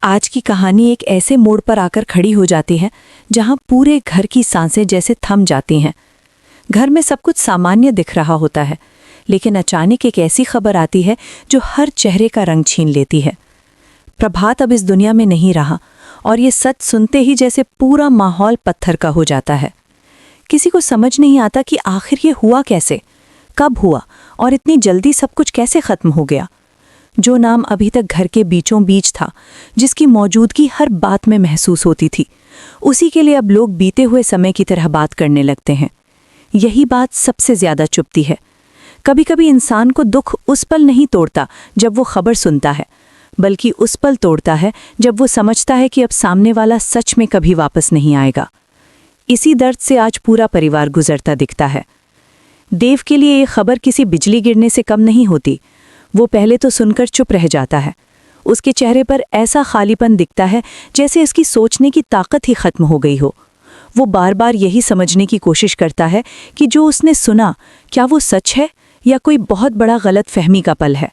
आज की कहानी एक ऐसे मोड़ पर आकर खड़ी हो जाती है जहां पूरे घर की सांसें जैसे थम जाती हैं। घर में सब कुछ सामान्य दिख रहा होता है, लेकिन अचानक एक ऐसी खबर आती है जो हर चेहरे का रंग छीन लेती है। प्रभात अब इस दुनिया में नहीं रहा, और ये सच सुनते ही जैसे पूरा माहौल पत्थर का हो जाता है। किसी को समझ नहीं आता कि आखिर ये हुआ कैसे, कब हुआ और इतनी जल्दी सब कुछ कैसे खत्म हो गया। जो नाम अभी तक घर के बीचों बीच था, जिसकी मौजूदगी हर बात में महसूस होती थी, उसी के लिए अब लोग बीते हुए समय की तरह बात करने लगते हैं। यही बात सबसे ज्यादा चुभती है। कभी कभी इंसान को दुख उस पल नहीं तोड़ता जब वो खबर सुनता है, बल्कि उस पल तोड़ता है जब वो समझता है कि अब सामने वाला सच में कभी वापस नहीं आएगा। इसी दर्द से आज पूरा परिवार गुजरता दिखता है। देव के लिए ये खबर किसी बिजली गिरने से कम नहीं होती। वो पहले तो सुनकर चुप रह जाता है। उसके चेहरे पर ऐसा खालीपन दिखता है जैसे इसकी सोचने की ताकत ही खत्म हो गई हो। वो बार बार यही समझने की कोशिश करता है कि जो उसने सुना, क्या वो सच है या कोई बहुत बड़ा गलत फहमी का पल है।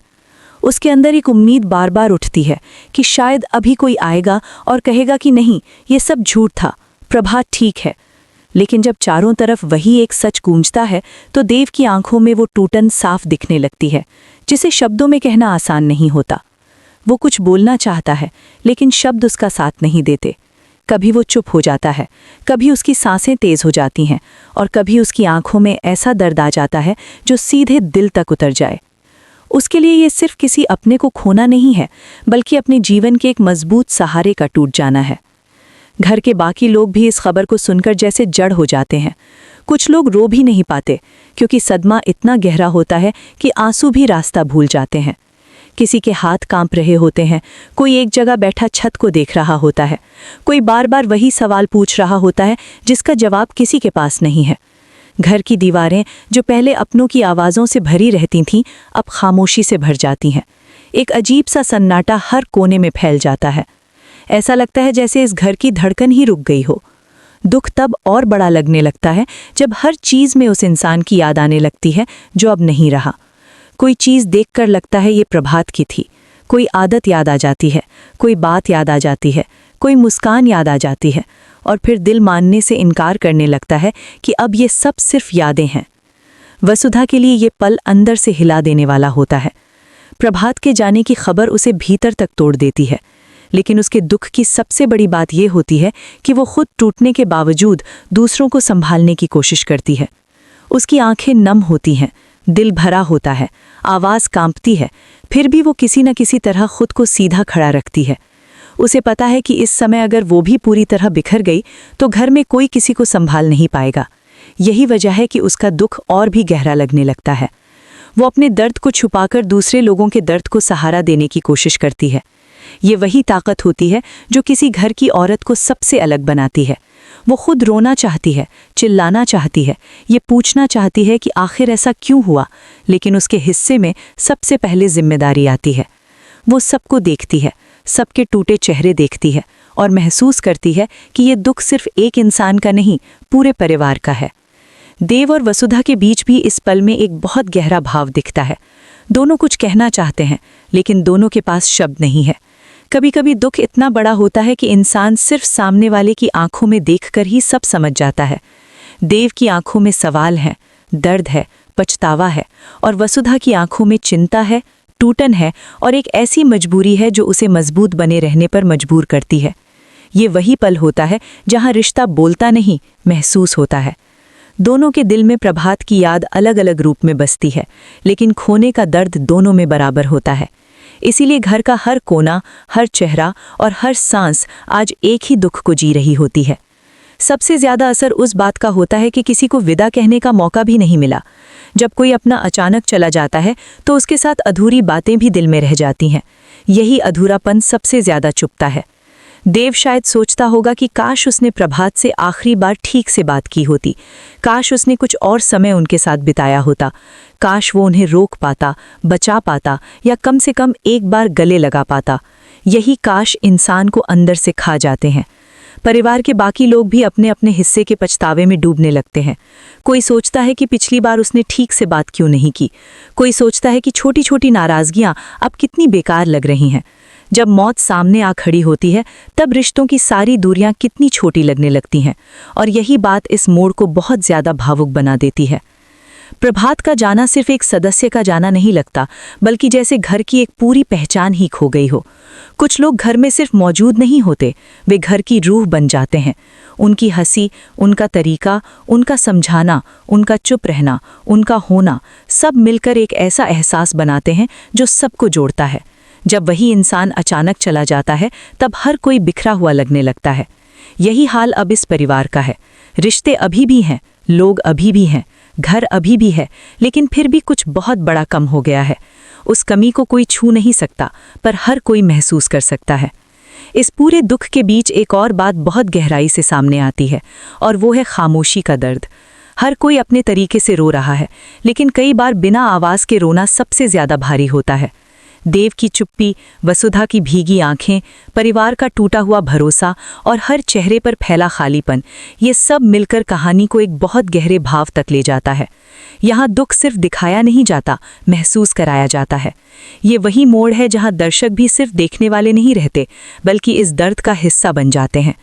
उसके अंदर एक उम्मीद बार बार उठती है कि शायद अभी कोई आएगा और कहेगा कि नहीं, ये सब झूठ था, प्रभात ठीक है। लेकिन जब चारों तरफ वही एक सच गूंजता है तो देव की आंखों में वो टूटन साफ दिखने लगती है, जिसे शब्दों में कहना आसान नहीं होता। वो कुछ बोलना चाहता है, लेकिन शब्द उसका साथ नहीं देते। कभी वो चुप हो जाता है, कभी उसकी सांसें तेज हो जाती हैं, और कभी उसकी आंखों में ऐसा दर्द आ जाता है जो सीधे दिल तक उतर जाए। उसके लिए ये सिर्फ किसी अपने को खोना नहीं है, बल्कि अपने जीवन के एक मजबूत सहारे का टूट जाना है। घर के बाकी लोग भी इस खबर को सुनकर जैसे जड़ हो जाते हैं। कुछ लोग रो भी नहीं पाते, क्योंकि सदमा इतना गहरा होता है कि आंसू भी रास्ता भूल जाते हैं। किसी के हाथ कांप रहे होते हैं, कोई एक जगह बैठा छत को देख रहा होता है, कोई बार बार वही सवाल पूछ रहा होता है जिसका जवाब किसी के पास नहीं है। घर की दीवारें जो पहले अपनों की आवाज़ों से भरी रहती थीं, अब खामोशी से भर जाती हैं। एक अजीब सा सन्नाटा हर कोने में फैल जाता है। ऐसा लगता है जैसे इस घर की धड़कन ही रुक गई हो। दुख तब और बड़ा लगने लगता है जब हर चीज़ में उस इंसान की याद आने लगती है जो अब नहीं रहा। कोई चीज़ देखकर लगता है ये प्रभात की थी, कोई आदत याद आ जाती है, कोई बात याद आ जाती है, कोई मुस्कान याद आ जाती है, और फिर दिल मानने से इनकार करने लगता है कि अब ये सब सिर्फ यादें हैं। वसुधा के लिए ये पल अंदर से हिला देने वाला होता है। प्रभात के जाने की खबर उसे भीतर तक तोड़ देती है, लेकिन उसके दुख की सबसे बड़ी बात यह होती है कि वो खुद टूटने के बावजूद दूसरों को संभालने की कोशिश करती है। उसकी आंखें नम होती हैं, दिल भरा होता है, आवाज़ कांपती है, फिर भी वो किसी न किसी तरह खुद को सीधा खड़ा रखती है। उसे पता है कि इस समय अगर वो भी पूरी तरह बिखर गई तो घर में कोई किसी को संभाल नहीं पाएगा। यही वजह है कि उसका दुख और भी गहरा लगने लगता है। वो अपने दर्द को छुपाकर दूसरे लोगों के दर्द को सहारा देने की कोशिश करती है। ये वही ताकत होती है जो किसी घर की औरत को सबसे अलग बनाती है। वो खुद रोना चाहती है, चिल्लाना चाहती है, ये पूछना चाहती है कि आखिर ऐसा क्यों हुआ, लेकिन उसके हिस्से में सबसे पहले जिम्मेदारी आती है। वो सबको देखती है, सबके टूटे चेहरे देखती है, और महसूस करती है कि ये दुख सिर्फ एक इंसान का नहीं, पूरे परिवार का है। देव और वसुधा के बीच भी इस पल में एक बहुत गहरा भाव दिखता है। दोनों कुछ कहना चाहते हैं, लेकिन दोनों के पास शब्द नहीं है। कभी कभी दुख इतना बड़ा होता है कि इंसान सिर्फ सामने वाले की आंखों में देखकर ही सब समझ जाता है। देव की आंखों में सवाल है, दर्द है, पछतावा है, और वसुधा की आंखों में चिंता है, टूटन है, और एक ऐसी मजबूरी है जो उसे मजबूत बने रहने पर मजबूर करती है। ये वही पल होता है जहां रिश्ता बोलता नहीं, महसूस होता है। दोनों के दिल में प्रभात की याद अलग अलग रूप में बसती है, लेकिन खोने का दर्द दोनों में बराबर होता है। इसीलिए घर का हर कोना, हर चेहरा और हर सांस आज एक ही दुख को जी रही होती है। सबसे ज्यादा असर उस बात का होता है कि किसी को विदा कहने का मौका भी नहीं मिला। जब कोई अपना अचानक चला जाता है तो उसके साथ अधूरी बातें भी दिल में रह जाती हैं। यही अधूरापन सबसे ज्यादा चुभता है। देव शायद सोचता होगा कि काश उसने प्रभात से आखिरी बार ठीक से बात की होती, काश उसने कुछ और समय उनके साथ बिताया होता, काश वो उन्हें रोक पाता, बचा पाता, या कम से कम एक बार गले लगा पाता। यही काश इंसान को अंदर से खा जाते हैं। परिवार के बाकी लोग भी अपने अपने हिस्से के पछतावे में डूबने लगते हैं। कोई सोचता है कि पिछली बार उसने ठीक से बात क्यों नहीं की, कोई सोचता है कि छोटी छोटी नाराज़गियाँ अब कितनी बेकार लग रही हैं। जब मौत सामने आ खड़ी होती है तब रिश्तों की सारी दूरियां कितनी छोटी लगने लगती हैं, और यही बात इस मोड़ को बहुत ज्यादा भावुक बना देती है। प्रभात का जाना सिर्फ एक सदस्य का जाना नहीं लगता, बल्कि जैसे घर की एक पूरी पहचान ही खो गई हो। कुछ लोग घर में सिर्फ मौजूद नहीं होते, वे घर की रूह बन जाते हैं। उनकी हंसी, उनका तरीका, उनका समझाना, उनका चुप रहना, उनका होना, सब मिलकर एक ऐसा एहसास बनाते हैं जो सबको जोड़ता है। जब वही इंसान अचानक चला जाता है तब हर कोई बिखरा हुआ लगने लगता है। यही हाल अब इस परिवार का है। रिश्ते अभी भी हैं, लोग अभी भी हैं, घर अभी भी है, लेकिन फिर भी कुछ बहुत बड़ा कम हो गया है। उस कमी को कोई छू नहीं सकता, पर हर कोई महसूस कर सकता है। इस पूरे दुख के बीच एक और बात बहुत गहराई से सामने आती है, और वो है खामोशी का दर्द। हर कोई अपने तरीके से रो रहा है, लेकिन कई बार बिना आवाज़ के रोना सबसे ज़्यादा भारी होता है। देव की चुप्पी, वसुधा की भीगी आंखें, परिवार का टूटा हुआ भरोसा और हर चेहरे पर फैला खालीपन, ये सब मिलकर कहानी को एक बहुत गहरे भाव तक ले जाता है। यहाँ दुख सिर्फ दिखाया नहीं जाता, महसूस कराया जाता है। ये वही मोड़ है जहाँ दर्शक भी सिर्फ देखने वाले नहीं रहते, बल्कि इस दर्द का हिस्सा बन जाते हैं।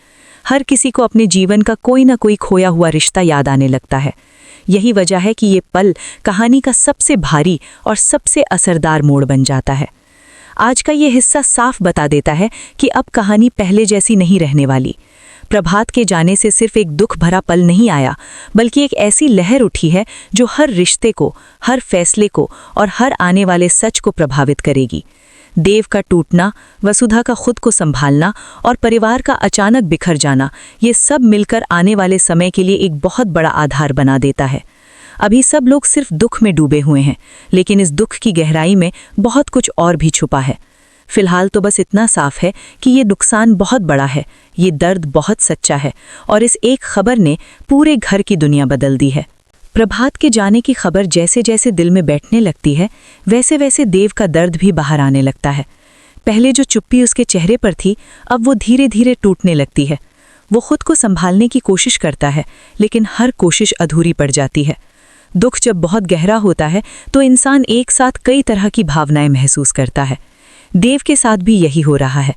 हर किसी को अपने जीवन का कोई ना कोई खोया हुआ रिश्ता याद आने लगता है। यही वजह है कि ये पल कहानी का सबसे भारी और सबसे असरदार मोड़ बन जाता है। आज का ये हिस्सा साफ बता देता है कि अब कहानी पहले जैसी नहीं रहने वाली। प्रभात के जाने से सिर्फ एक दुख भरा पल नहीं आया, बल्कि एक ऐसी लहर उठी है जो हर रिश्ते को, हर फैसले को और हर आने वाले सच को प्रभावित करेगी। देव का टूटना, वसुधा का खुद को संभालना और परिवार का अचानक बिखर जाना, ये सब मिलकर आने वाले समय के लिए एक बहुत बड़ा आधार बना देता है। अभी सब लोग सिर्फ दुख में डूबे हुए हैं, लेकिन इस दुख की गहराई में बहुत कुछ और भी छुपा है। फिलहाल तो बस इतना साफ है कि ये नुकसान बहुत बड़ा है, ये दर्द बहुत सच्चा है, और इस एक खबर ने पूरे घर की दुनिया बदल दी है। प्रभात के जाने की खबर जैसे जैसे दिल में बैठने लगती है, वैसे वैसे देव का दर्द भी बाहर आने लगता है। पहले जो चुप्पी उसके चेहरे पर थी, अब वो धीरे धीरे टूटने लगती है। वो खुद को संभालने की कोशिश करता है, लेकिन हर कोशिश अधूरी पड़ जाती है। दुख जब बहुत गहरा होता है तो इंसान एक साथ कई तरह की भावनाएं महसूस करता है। देव के साथ भी यही हो रहा है।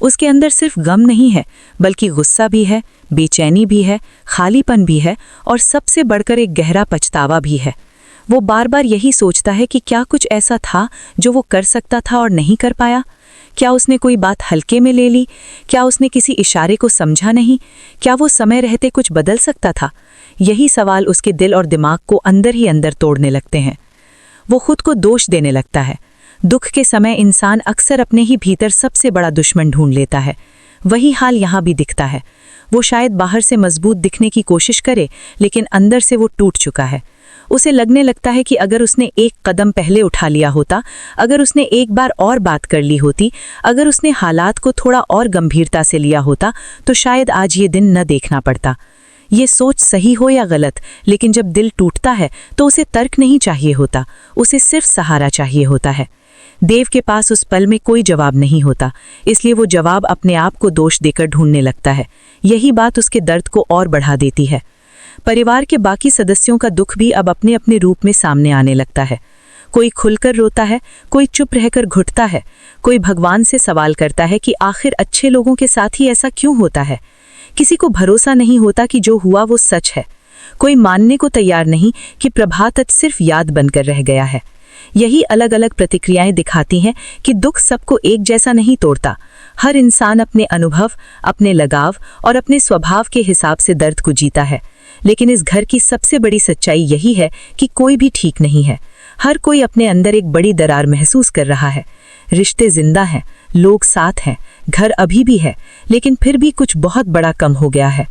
उसके अंदर सिर्फ गम नहीं है, बल्कि गुस्सा भी है, बेचैनी भी है, खालीपन भी है, और सबसे बढ़कर एक गहरा पछतावा भी है। वो बार बार यही सोचता है कि क्या कुछ ऐसा था जो वो कर सकता था और नहीं कर पाया? क्या उसने कोई बात हल्के में ले ली? क्या उसने किसी इशारे को समझा नहीं? क्या वो समय रहते कुछ बदल सकता था? यही सवाल उसके दिल और दिमाग को अंदर ही अंदर तोड़ने लगते हैं। वो खुद को दोष देने लगता है। दुख के समय इंसान अक्सर अपने ही भीतर सबसे बड़ा दुश्मन ढूंढ लेता है। वही हाल यहाँ भी दिखता है। वो शायद बाहर से मजबूत दिखने की कोशिश करे, लेकिन अंदर से वो टूट चुका है। उसे लगने लगता है कि अगर उसने एक कदम पहले उठा लिया होता, अगर उसने एक बार और बात कर ली होती, अगर उसने हालात को थोड़ा और गंभीरता से लिया होता, तो शायद आज ये दिन न देखना पड़ता। ये सोच सही हो या गलत, लेकिन जब दिल टूटता है तो उसे तर्क नहीं चाहिए होता, उसे सिर्फ सहारा चाहिए होता है। देव के पास उस पल में कोई जवाब नहीं होता, इसलिए वो जवाब अपने आप को दोष देकर ढूंढने लगता है। यही बात उसके दर्द को और बढ़ा देती है। परिवार के बाकी सदस्यों का दुख भी अब अपने अपने रूप में सामने आने लगता है। कोई खुलकर रोता है, कोई चुप रहकर घुटता है, कोई भगवान से सवाल करता है कि आखिर अच्छे लोगों के साथ ही ऐसा क्यों होता है। किसी को भरोसा नहीं होता कि जो हुआ वो सच है। कोई मानने को तैयार नहीं कि प्रभात आज सिर्फ याद बनकर रह गया है। यही अलग अलग प्रतिक्रियाएं दिखाती हैं कि दुख सबको एक जैसा नहीं तोड़ता। हर इंसान अपने अनुभव, अपने लगाव और अपने स्वभाव के हिसाब से दर्द को जीता है। लेकिन इस घर की सबसे बड़ी सच्चाई यही है कि कोई भी ठीक नहीं है। हर कोई अपने अंदर एक बड़ी दरार महसूस कर रहा है। रिश्ते जिंदा हैं, लोग साथ हैं, घर अभी भी है, लेकिन फिर भी कुछ बहुत बड़ा कम हो गया है।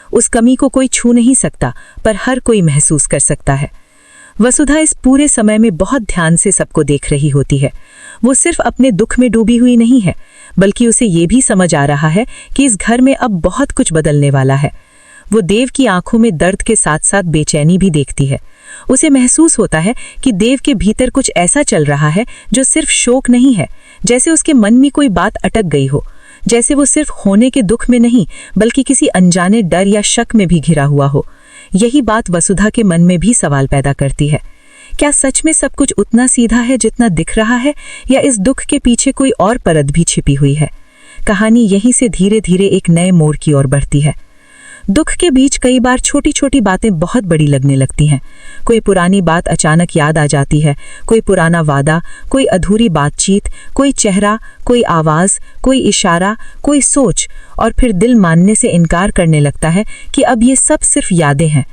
उस कमी को कोई छू नहीं सकता, पर हर कोई महसूस कर सकता है। वसुधा इस पूरे समय में बहुत ध्यान से सबको देख रही होती है। वो सिर्फ अपने दुख में डूबी हुई नहीं है, बल्कि उसे ये भी समझ आ रहा है कि इस घर में अब बहुत कुछ बदलने वाला है। वो देव की आंखों में दर्द के साथ साथ बेचैनी भी देखती है। उसे महसूस होता है कि देव के भीतर कुछ ऐसा चल रहा है जो सिर्फ शोक नहीं है, जैसे उसके मन में कोई बात अटक गई हो, जैसे वो सिर्फ होने के दुख में नहीं, बल्कि किसी अनजाने डर या शक में भी घिरा हुआ हो। यही बात वसुधा के मन में भी सवाल पैदा करती है। क्या सच में सब कुछ उतना सीधा है जितना दिख रहा है, या इस दुख के पीछे कोई और परत भी छिपी हुई है? कहानी यहीं से धीरे धीरे एक नए मोड़ की ओर बढ़ती है। दुख के बीच कई बार छोटी छोटी बातें बहुत बड़ी लगने लगती हैं। कोई पुरानी बात अचानक याद आ जाती है, कोई पुराना वादा, कोई अधूरी बातचीत, कोई चेहरा, कोई आवाज़, कोई इशारा, कोई सोच, और फिर दिल मानने से इनकार करने लगता है कि अब ये सब सिर्फ यादें हैं।